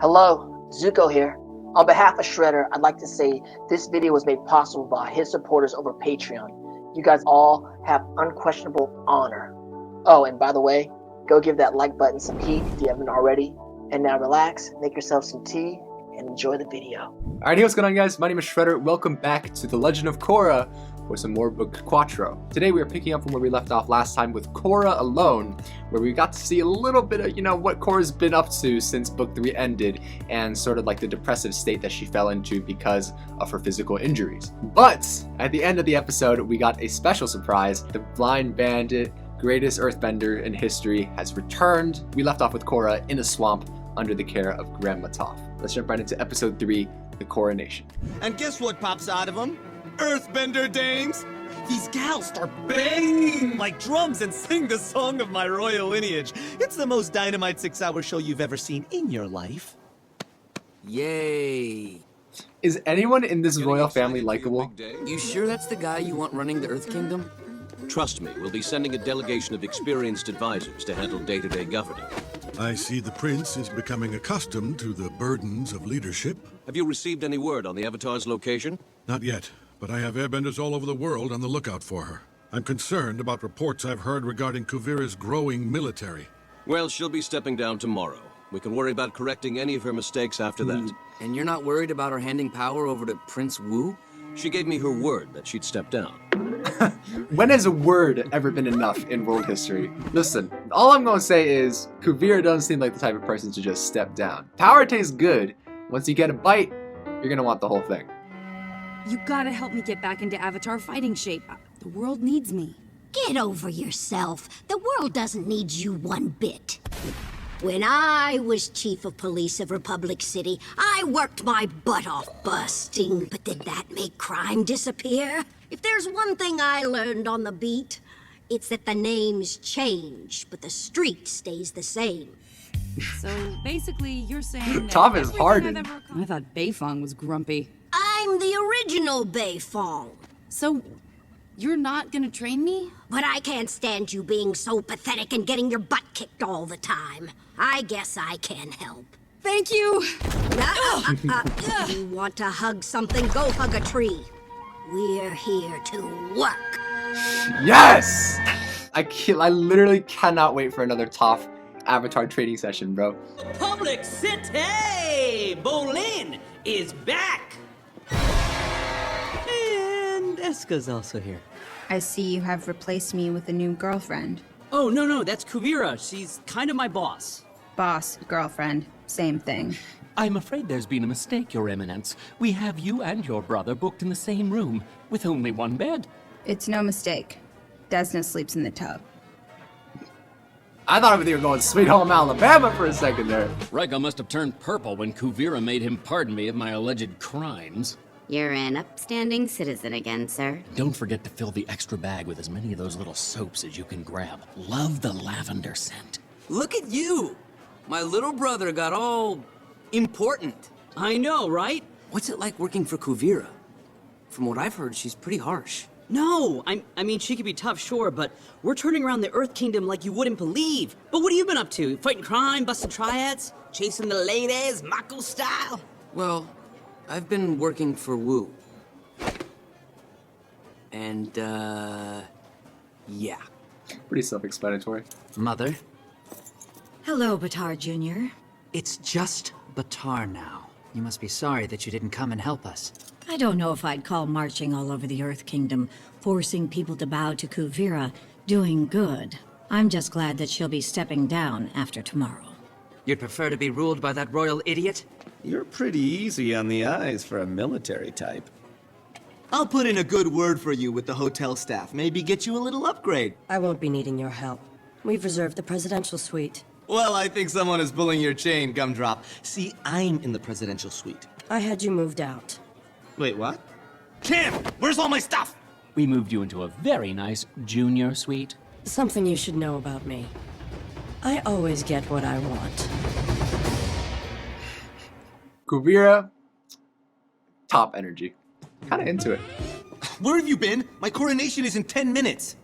Hello, Zuko here. On behalf of Shredder, I'd like to say this video was made possible by his supporters over Patreon. You guys all have unquestionable honor. Oh, and by the way, go give that like button some heat if you haven't already. And now relax, make yourself some tea, and enjoy the video. Alright, hey, what's going on, guys? My name is Shredder. Welcome back to The Legend of Korra for some more Book Quattro. Today we are picking up from where we left off last time with Korra alone, where we got to see a little bit of, what Korra's been up to since Book 3 ended, and sort of like the depressive state that she fell into because of her physical injuries. But at the end of the episode, we got a special surprise. The blind bandit, greatest earthbender in history, has returned. We left off with Korra in a swamp under the care of Grandma Toph. Let's jump right into episode 3, the Coronation. And guess what pops out of them? Earthbender dames! These gals start banging like drums and sing the song of my royal lineage. It's the most dynamite 6-hour show you've ever seen in your life. Yay! Is anyone in this royal family likable? You sure that's the guy you want running the Earth Kingdom? Trust me, we'll be sending a delegation of experienced advisors to handle day-to-day governing. I see the prince is becoming accustomed to the burdens of leadership. Have you received any word on the Avatar's location? Not yet, but I have airbenders all over the world on the lookout for her. I'm concerned about reports I've heard regarding Kuvira's growing military. Well, she'll be stepping down tomorrow. We can worry about correcting any of her mistakes after that. And you're not worried about her handing power over to Prince Wu? She gave me her word that she'd step down. When has a word ever been enough in world history? Listen, all I'm gonna say is Kuvira doesn't seem like the type of person to just step down. Power tastes good. Once you get a bite, you're gonna want the whole thing. You gotta help me get back into Avatar fighting shape. The world needs me. Get over yourself. The world doesn't need you one bit. When I was chief of police of Republic City, I worked my butt off busting. But did that make crime disappear? If there's one thing I learned on the beat, it's that the names change, but the street stays the same. So basically, you're saying that Toph is everything hardened. I've ever I thought Beifong was grumpy. I'm the original Beifong. So, you're not gonna train me? But I can't stand you being so pathetic and getting your butt kicked all the time. I guess I can help. Thank you! You want to hug something? Go hug a tree. We're here to work. Yes! I literally cannot wait for another Toph Avatar training session, bro. Public City! Bolin is back! And Eska's also here. I see you have replaced me with a new girlfriend. Oh, no, that's Kuvira. She's kind of my boss. Boss, girlfriend, same thing. I'm afraid there's been a mistake, Your Eminence. We have you and your brother booked in the same room, with only one bed. It's no mistake. Desna sleeps in the tub. I thought they were going Sweet Home Alabama for a second there. Rika must have turned purple when Kuvira made him pardon me of my alleged crimes. You're an upstanding citizen again, sir. Don't forget to fill the extra bag with as many of those little soaps as you can grab. Love the lavender scent. Look at you! My little brother got all important. I know, right? What's it like working for Kuvira? From what I've heard, she's pretty harsh. No, I mean, she could be tough, sure, but we're turning around the Earth Kingdom like you wouldn't believe. But what have you been up to? Fighting crime, busting triads, chasing the ladies, Mako style? Well, I've been working for Wu. And, yeah. Pretty self-explanatory. Mother, Hello, Batar Jr. it's just Batar now. You must be sorry that you didn't come and help us. I don't know if I'd call marching all over the Earth Kingdom, forcing people to bow to Kuvira, doing good. I'm just glad that she'll be stepping down after tomorrow. You'd prefer to be ruled by that royal idiot? You're pretty easy on the eyes for a military type. I'll put in a good word for you with the hotel staff. Maybe get you a little upgrade. I won't be needing your help. We've reserved the presidential suite. Well, I think someone is pulling your chain, Gumdrop. See, I'm in the presidential suite. I had you moved out. Wait, what? Kim, where's all my stuff? We moved you into a very nice junior suite. Something you should know about me. I always get what I want. Kuvira, top energy. Kinda into it. Where have you been? My coronation is in 10 minutes.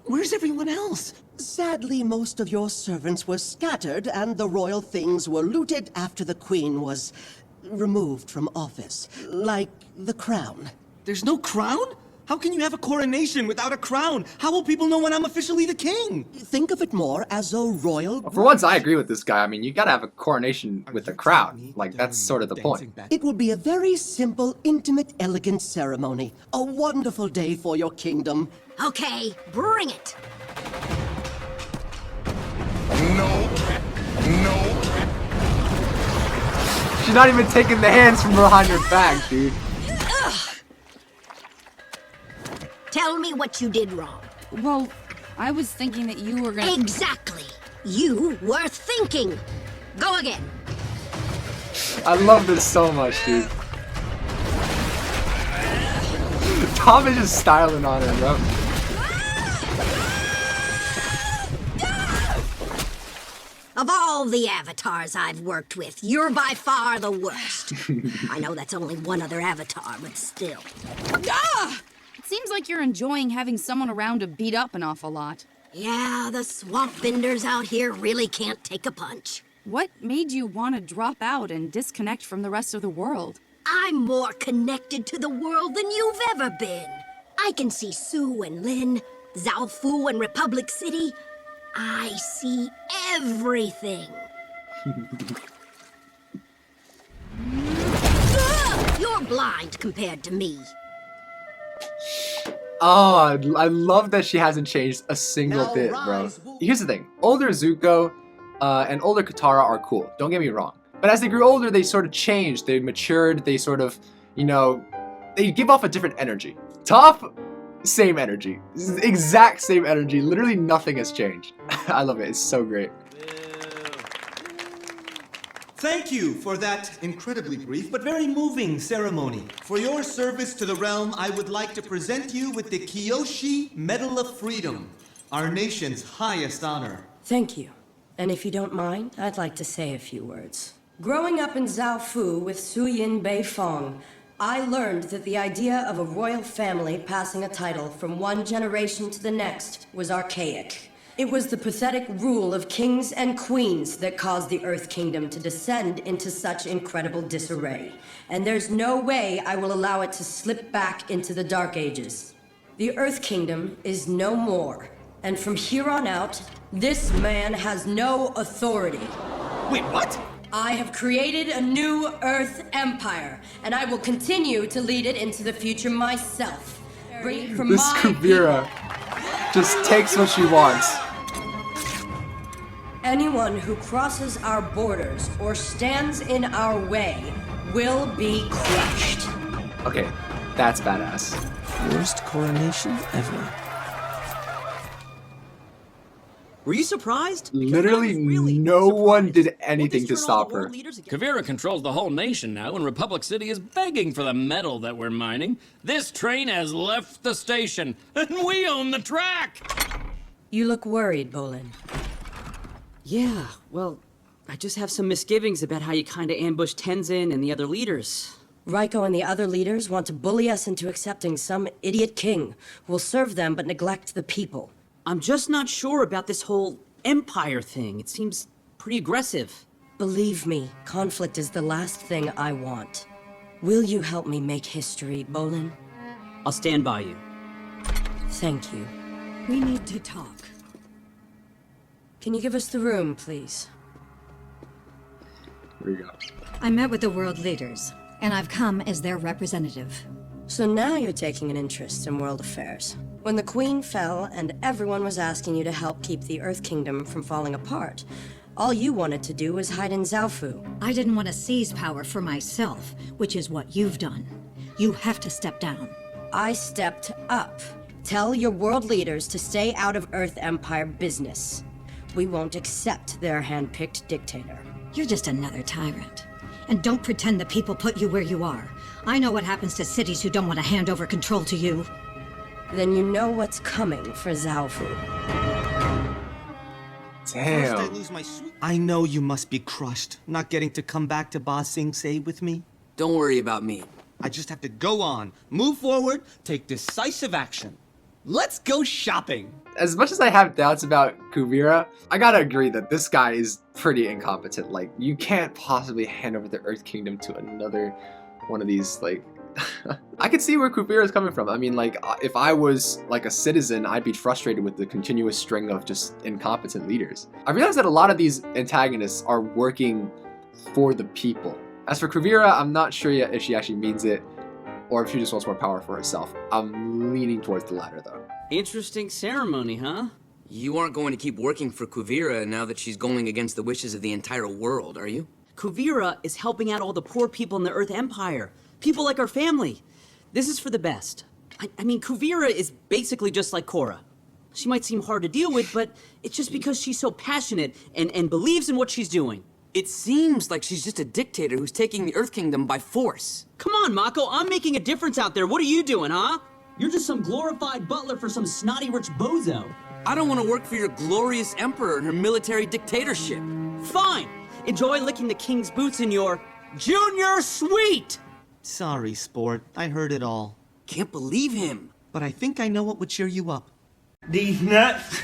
Where's everyone else? Sadly, most of your servants were scattered, and the royal things were looted after the queen was removed from office. Like the crown. There's no crown? How can you have a coronation without a crown? How will people know when I'm officially the king? Think of it more as a royal... For once, I agree with this guy. I mean, you gotta have a coronation with a crown. Like, that's sort of the point. It will be a very simple, intimate, elegant ceremony. A wonderful day for your kingdom. Okay, bring it. She's not even taking the hands from behind her back, dude. Tell me what you did wrong. Well, I was thinking that you were gonna... Exactly. You were thinking. Go again. I love this so much, dude. Tom is just styling on her, bro. Of all the avatars I've worked with, you're by far the worst. I know that's only one other avatar, but still. Ah! It seems like you're enjoying having someone around to beat up an awful lot. Yeah, the swamp benders out here really can't take a punch. What made you want to drop out and disconnect from the rest of the world? I'm more connected to the world than you've ever been. I can see Sue and Lynn, Zalfu and Republic City. I see everything. You're blind compared to me. Oh, I love that she hasn't changed a single bit, bro. Here's the thing. Older Zuko and older Katara are cool. Don't get me wrong. But as they grew older, they sort of changed. They matured. They sort of, you know, they give off a different energy. Toph, same energy. Exact same energy. Literally nothing has changed. I love it. It's so great. Thank you for that incredibly brief but very moving ceremony. For your service to the realm, I would like to present you with the Kyoshi Medal of Freedom, our nation's highest honor. Thank you. And if you don't mind, I'd like to say a few words. Growing up in Zhaofu with Suyin Beifong, I learned that the idea of a royal family passing a title from one generation to the next was archaic. It was the pathetic rule of kings and queens that caused the Earth Kingdom to descend into such incredible disarray. And there's no way I will allow it to slip back into the Dark Ages. The Earth Kingdom is no more. And from here on out, this man has no authority. Wait, what? I have created a new Earth Empire, and I will continue to lead it into the future myself. From This Kuvira just takes what she wants. Anyone who crosses our borders or stands in our way will be crushed. Okay, that's badass. Worst coronation ever. Were you surprised? Literally no one did anything to stop her. Kuvira controls the whole nation now, and Republic City is begging for the metal that we're mining. This train has left the station, and we own the track! You look worried, Bolin. Yeah, well, I just have some misgivings about how you kind of ambushed Tenzin and the other leaders. Raiko and the other leaders want to bully us into accepting some idiot king who will serve them but neglect the people. I'm just not sure about this whole empire thing. It seems pretty aggressive. Believe me, conflict is the last thing I want. Will you help me make history, Bolin? I'll stand by you. Thank you. We need to talk. Can you give us the room, please? Here we go. I met with the world leaders, and I've come as their representative. So now you're taking an interest in world affairs. When the Queen fell and everyone was asking you to help keep the Earth Kingdom from falling apart, all you wanted to do was hide in Zhaofu. I didn't want to seize power for myself, which is what you've done. You have to step down. I stepped up. Tell your world leaders to stay out of Earth Empire business. We won't accept their hand-picked dictator. You're just another tyrant. And don't pretend the people put you where you are. I know what happens to cities who don't want to hand over control to you. Then you know what's coming for Zhaofu. Damn. First I lose my I know you must be crushed, not getting to come back to Ba Sing Se with me. Don't worry about me. I just have to go on, move forward, take decisive action. Let's go shopping. As much as I have doubts about Kuvira, I gotta agree that this guy is pretty incompetent. Like, you can't possibly hand over the Earth Kingdom to another one of these, like... I could see where Kuvira is coming from. I mean, like, if I was, like, a citizen, I'd be frustrated with the continuous string of just incompetent leaders. I realize that a lot of these antagonists are working for the people. As for Kuvira, I'm not sure yet if she actually means it, or if she just wants more power for herself. I'm leaning towards the latter, though. Interesting ceremony, huh? You aren't going to keep working for Kuvira now that she's going against the wishes of the entire world, are you? Kuvira is helping out all the poor people in the Earth Empire. People like our family. This is for the best. I mean, Kuvira is basically just like Korra. She might seem hard to deal with, but it's just because she's so passionate and believes in what she's doing. It seems like she's just a dictator who's taking the Earth Kingdom by force. Come on, Mako, I'm making a difference out there. What are you doing, huh? You're just some glorified butler for some snotty rich bozo. I don't want to work for your glorious emperor and her military dictatorship. Fine. Enjoy licking the king's boots in your junior suite. Sorry, sport. I heard it all. Can't believe him. But I think I know what would cheer you up. These nuts.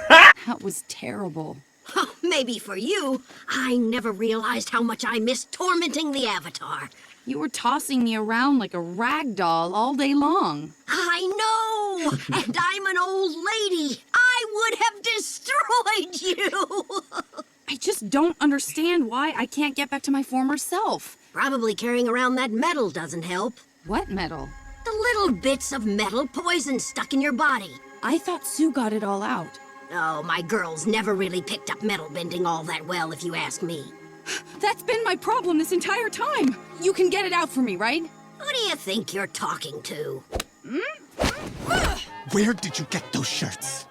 That was terrible. Oh, maybe for you. I never realized how much I missed tormenting the Avatar. You were tossing me around like a rag doll all day long. I know! And I'm an old lady. I would have destroyed you! I just don't understand why I can't get back to my former self. Probably carrying around that metal doesn't help. What metal? The little bits of metal poison stuck in your body. I thought Sue got it all out. Oh, my girls never really picked up metal bending all that well, if you ask me. That's been my problem this entire time. You can get it out for me, right? Who do you think you're talking to? Where did you get those shirts?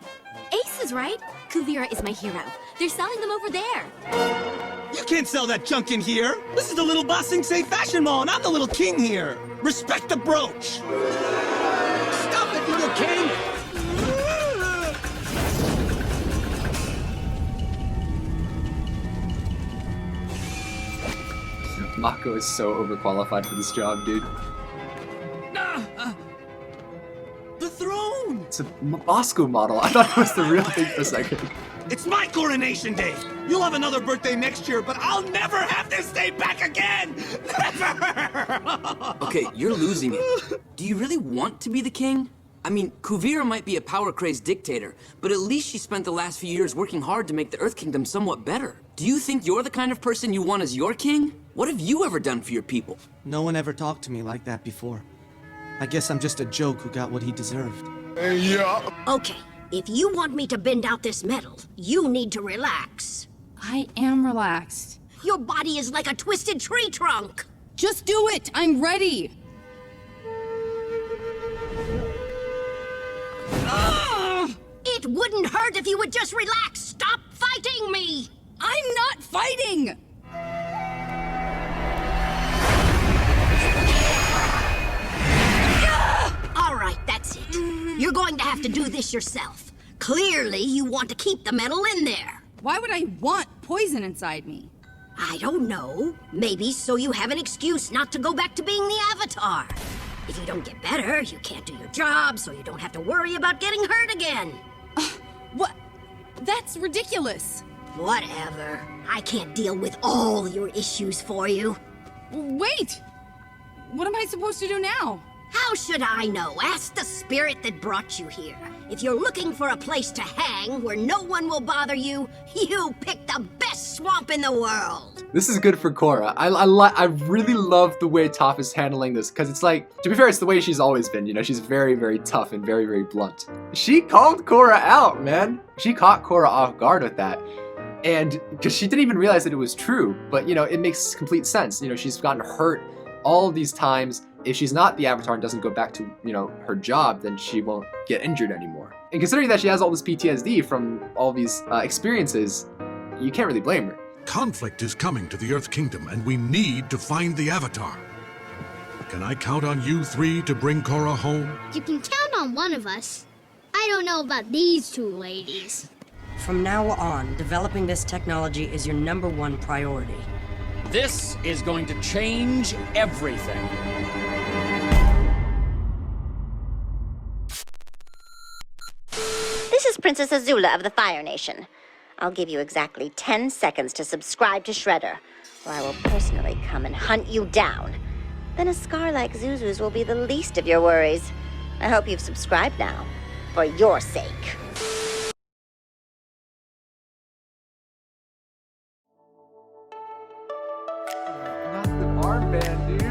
Ace is right. Kuvira is my hero. They're selling them over there. You can't sell that junk in here. This is the Little Ba Sing Se fashion mall, and I'm the little king here. Respect the brooch. Stop it, little king. Mako is so overqualified for this job, dude. The throne! It's a Moscow model. I thought it was the real thing for a second. It's my coronation day! You'll have another birthday next year, but I'll never have this day back again! Never! Okay, you're losing it. Do you really want to be the king? I mean, Kuvira might be a power-crazed dictator, but at least she spent the last few years working hard to make the Earth Kingdom somewhat better. Do you think you're the kind of person you want as your king? What have you ever done for your people? No one ever talked to me like that before. I guess I'm just a joke who got what he deserved. Yeah. Okay, if you want me to bend out this metal, you need to relax. I am relaxed. Your body is like a twisted tree trunk. Just do it! I'm ready! It wouldn't hurt if you would just relax. Stop fighting me! I'm not fighting! All right, that's it. You're going to have to do this yourself. Clearly, you want to keep the metal in there. Why would I want poison inside me? I don't know. Maybe so you have an excuse not to go back to being the Avatar. If you don't get better, you can't do your job, so you don't have to worry about getting hurt again. What? That's ridiculous. Whatever. I can't deal with all your issues for you. Wait! What am I supposed to do now? How should I know? Ask the spirit that brought you here. If you're looking for a place to hang where no one will bother you, you picked the best swamp in the world. This is good for Korra. I really love the way Toph is handling this, because it's like, to be fair, it's the way she's always been, you know, she's very, very tough and very, very blunt. She called Korra out, man. She caught Korra off guard with that. And, because she didn't even realize that it was true, but, you know, it makes complete sense. You know, she's gotten hurt all these times. If she's not the Avatar and doesn't go back to, you know, her job, then she won't get injured anymore. And considering that she has all this PTSD from all these experiences, you can't really blame her. Conflict is coming to the Earth Kingdom, and we need to find the Avatar. Can I count on you three to bring Korra home? You can count on one of us. I don't know about these two ladies. From now on, developing this technology is your #1 priority. This is going to change everything. Princess Azula of the Fire Nation. I'll give you exactly 10 seconds to subscribe to Shredder, or I will personally come and hunt you down. Then a scar like Zuzu's will be the least of your worries. I hope you've subscribed now, for your sake. Not the armband, dude.